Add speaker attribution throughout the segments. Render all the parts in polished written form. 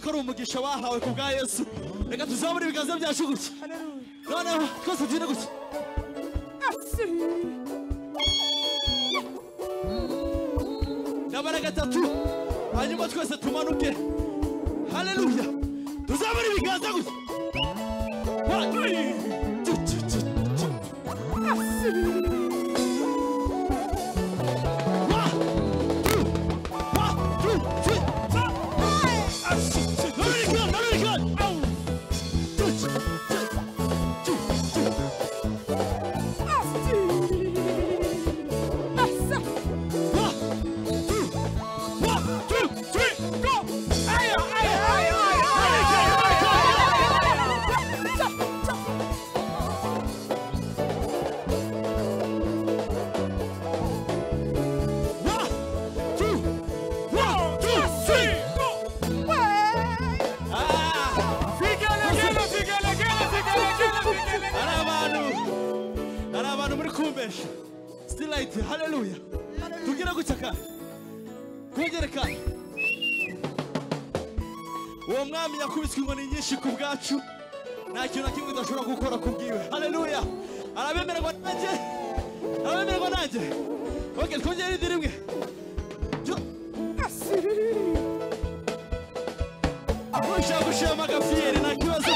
Speaker 1: ko ari umugisha bahawe ku bwa Yesu. Reka tuzamure ibiganza byacu gutya. Noneho twese tugire gutya. Ndabara gatatu hanyuma twese tumanuke. Haleluya. Tuzamure ibiganza gutya. Still light, hallelujah. Tugira gucaka. Kwegereka. Uwo mwami yakubiswe inkoni nyinshi ku bwacu. Nta kintu na kimwe udashobora gukora kubwiwe. Hallelujah. Arabemererwa nanjye. Arabemererwa nanjye. Okay, twongere indi rimwe. Ushaka gushima agafiyeri nta kibazo.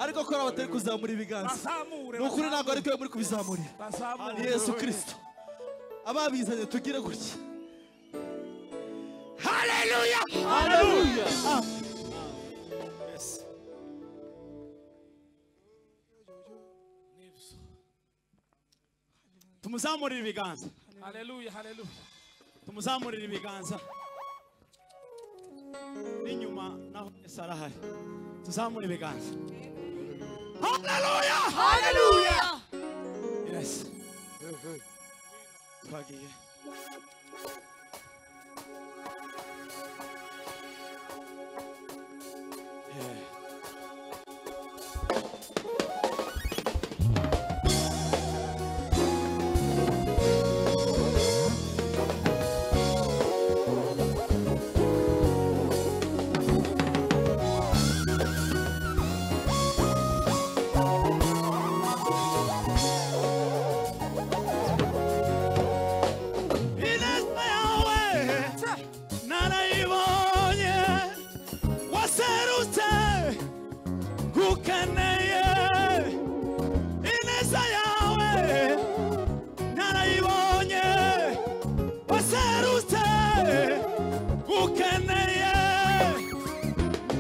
Speaker 1: Ariko kora batari kuzamura ibiganza. Nukuri ntabwo ari twe muri kubizamura. Yesu Kristo. Ababizanye tugire gutya. Hallelujah! Hallelujah! Yes. Tumuzamurira ibiganza. Hallelujah, hallelujah. Tumuzamurira ibiganza. N'inyuma naho sarahari. Tuzamura ibiganza. Hallelujah! Hallelujah! Yes. Twagiye. ukeneye ineza yawe narayibonye waserutse ukeneye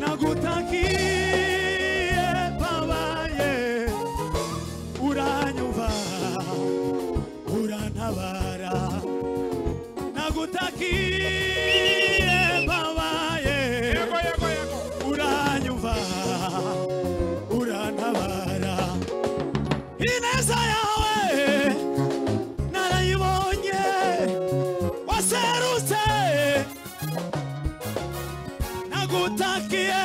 Speaker 1: nagutakiye babaye uranyumva urantabara nagutakiye babaye uranyumva urantabara ineza yawe narayibonye waserutse nagutakiye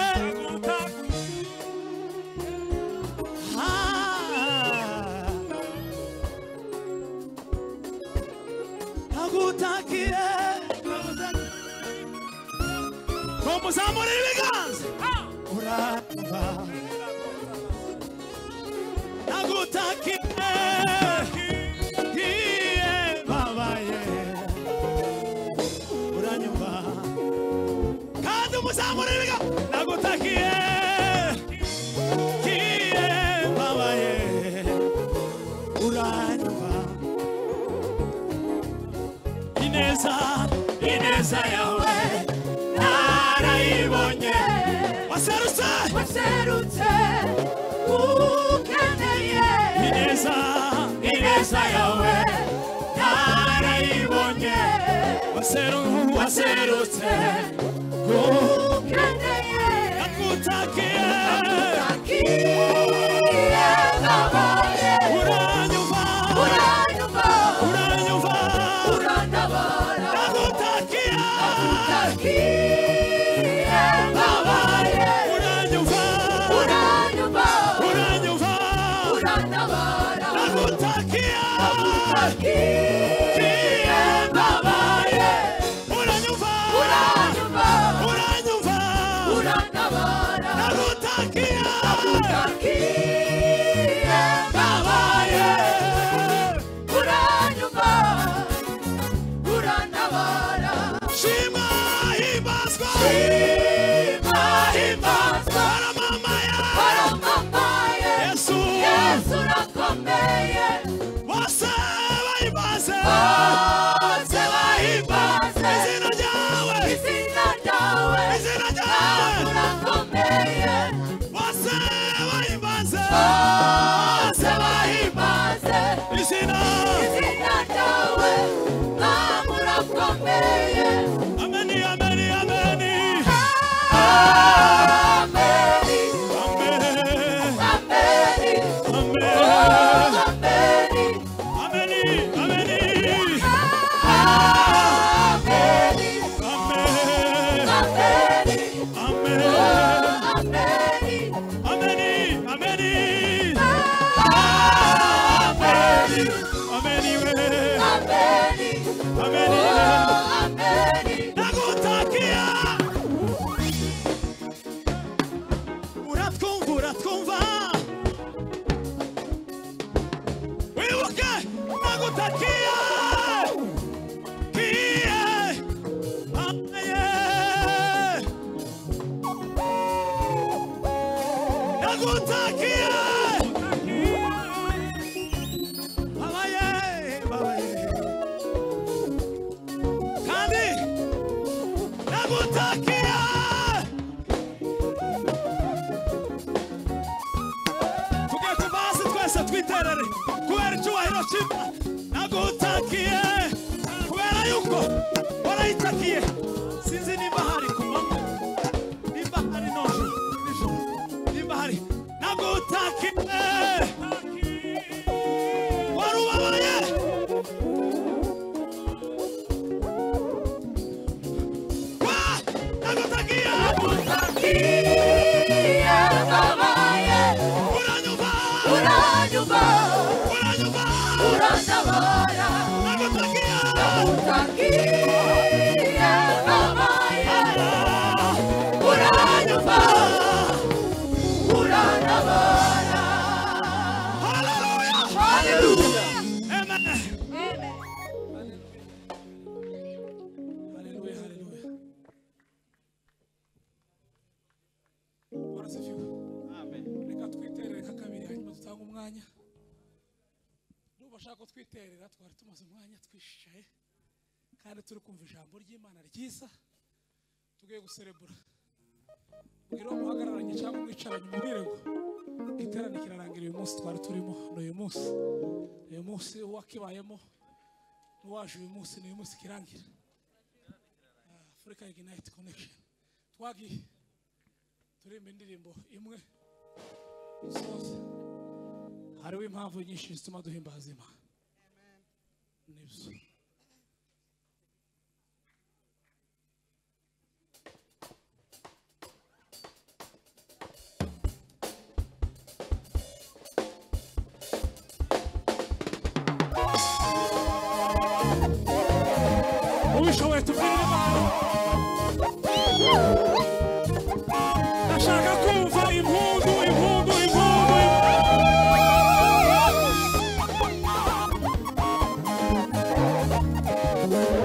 Speaker 1: nagutakiye komuzamura ibiganza uranyumva nagutakiye babaye uranyumva kandi umuzamura ibiganza nagutakiye babaye uranyumva ineza yawe narayibonye waserutse ukeneye ineza yawe narayibonye waserutse ukeneye nagutakiye babaye uranyumva urantabara nagutakiye babaye uranyumva urantabara nagutakiye babaye uranyumva urantabara nagutakiye babaye urantabara shima himbazwa baramamaye Yesu urakomeye bose bahimbaze izina ryawe urakomeye bose bahimbaze izina ryawe urakomeye ameni ameni ameni uratwumva wibuke nagutakiye nagutakiye babaye kandi nagutakiye twiterere kubera icyubahiro cy'Imana nagutakiye kubera yuko warayitakiye sinzi nimba hari ku manywa nimba hari nijoro nimba hari nagutakiye warubabaye nagutakiye babaye urantabara nagutakiye babaye uranyumva urantabara hallelujah amen hallelujah hallelujah. Amen.
Speaker 2: hanyuma dutanga umwanya n'ubashaka ko twiterera twari tumaze umwanya twishaye kandi turi kumva ijambo ry'Imana ryiza tugiye guserebura bwira muhagararanye cyangwa mwicaranye mubwire ngo iterane kirarangira uyu munsi twari turimo n'uyu munsi wakibayemo n'uwaje uyu munsi n'uyu munsi kirangira Africa Ignite Connection twagiye turimba indirimbo imwe zose hariho impamvu nyinshi zituma duhimbaza Imana nibyo ubishoboye tubwire Imana ndashaka kumva impundu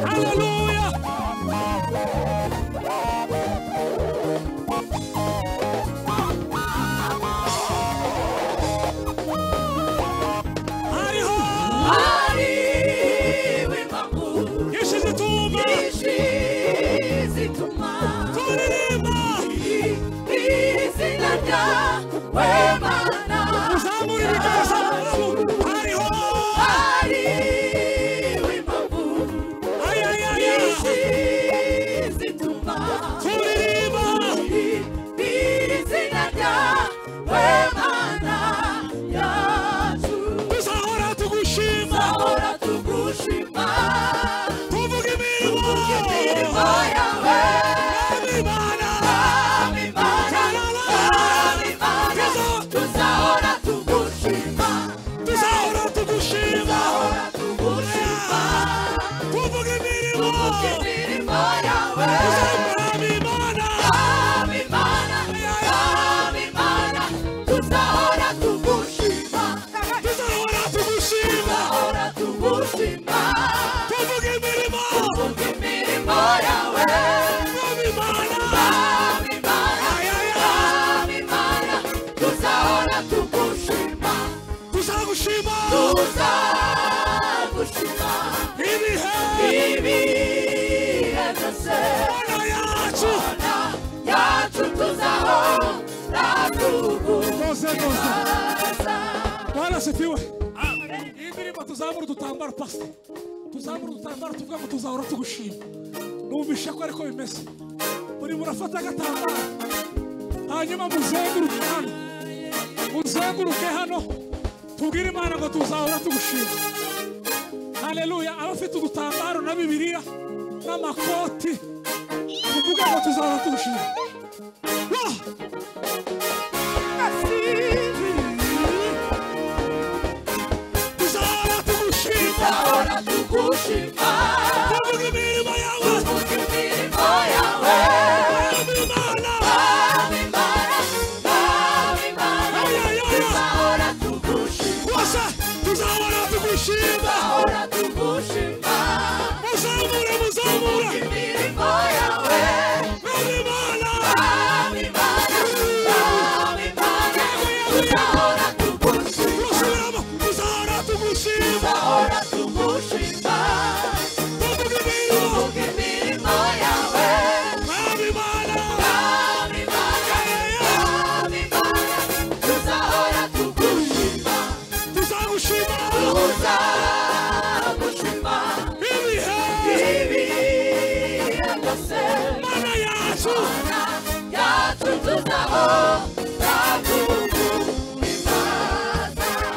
Speaker 2: haleluya
Speaker 3: zituma turirimba izina ryawe Mana
Speaker 2: uzamura ibiganza
Speaker 3: hariho impamvu nyinshi zituma
Speaker 2: turirimba
Speaker 3: izina ryawe Mana yacu
Speaker 2: tuzahora tugushima tuvuga imirimo
Speaker 3: yawe tuzahora tugushima
Speaker 2: tuvuga imirimo
Speaker 3: yawe tuzahora tugushima
Speaker 2: tuvuga imirimo
Speaker 3: yawe tuzahora tugushima
Speaker 2: tuzagushima ibihe
Speaker 3: byose
Speaker 2: Mana
Speaker 3: yacu tuzahora tugushima
Speaker 2: Bwana sifiwe iyi ndirimbo tuzamura udutambaro pastor tuzamura udutambaro tuvuga ngo tuzahora tugushima numvishe ko ariko bimeze buri murafata agatambaro hanyuma muzenguruke hano tubwire Imana ngo tuzahora tugushima haleluya abafite udutambaro na Bibiliya n'amakoti tuvuga ngo tuzahora tugushima tuzahora tugushima tuvuga imirimo yawe tuzahora tugushima muzamure
Speaker 3: imirimo yawe tuzahora tugushima tuvuga imirimo yawe tuzahora tugushima
Speaker 2: ibihe
Speaker 3: byose
Speaker 2: Mana yacu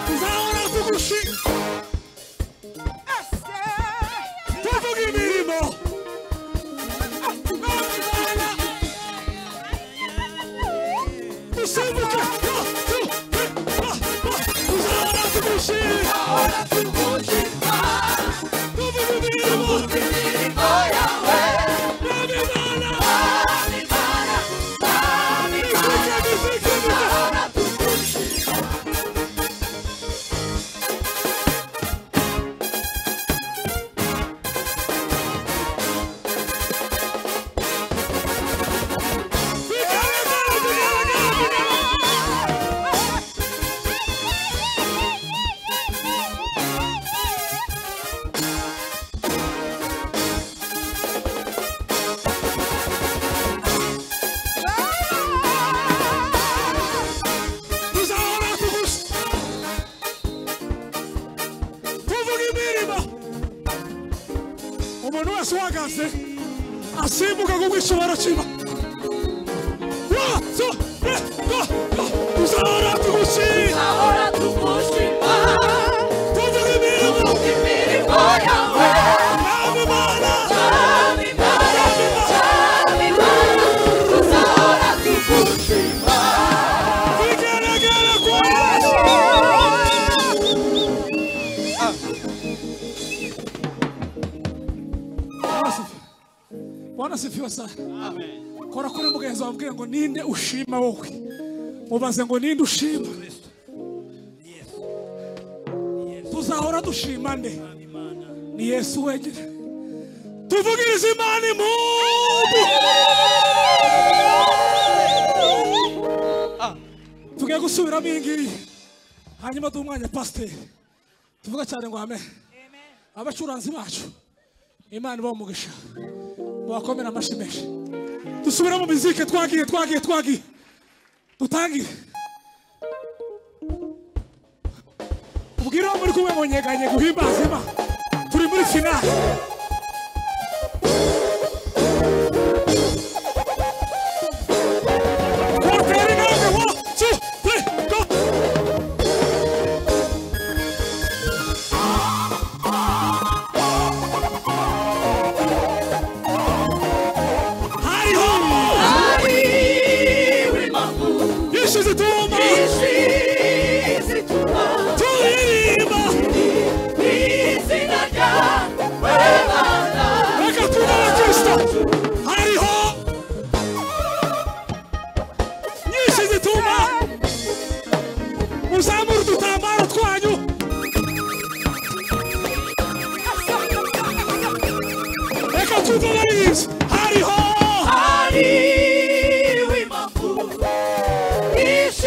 Speaker 2: tuzahora tugushima tuvuga imirimo dusimbuke tuzahora tugushima tuvuga imirimo yirukanse asimbuka ku bw'ishobora cy'Imana. Tuzahora tugushima, tuvuga imirimo yawe. Mwami Imana,
Speaker 3: tuzahora tugushima.
Speaker 2: bigaragara ko Yesu. Bwana sifiwe sana. Kora kuri mugenzi wawe ubwire ngo ninde ushima wowe. Mubaze ngo ninde ushima. Tuzahora dushima nde? Ni Yesu wenyine. Tuvugirize Imana impundu. Tugiye gusubiramo iyi ngiyi. Hanyuma duha umwanya pasiteri. Tuvuga cyane ngo amen. Abacuranzi bacu Imana ibahe umugisha. Mubakomere amashyi menshi. Dusubira mu muziki twagiye. Dutangire. Ubwira wo muri kumwe ngo nyeganye guhimbaza Imana. Turi muri finale. Wateri nanga 1, 2, 3, go. Ishize tuma turirimba
Speaker 3: izina ryawe Bwana.
Speaker 2: reka tubahe Kristo. Hariho nyinshi zituma muzamura udutambaro twanyu. Reka tubahe ibyo. Hariho
Speaker 3: Hariho impamvu nyinshi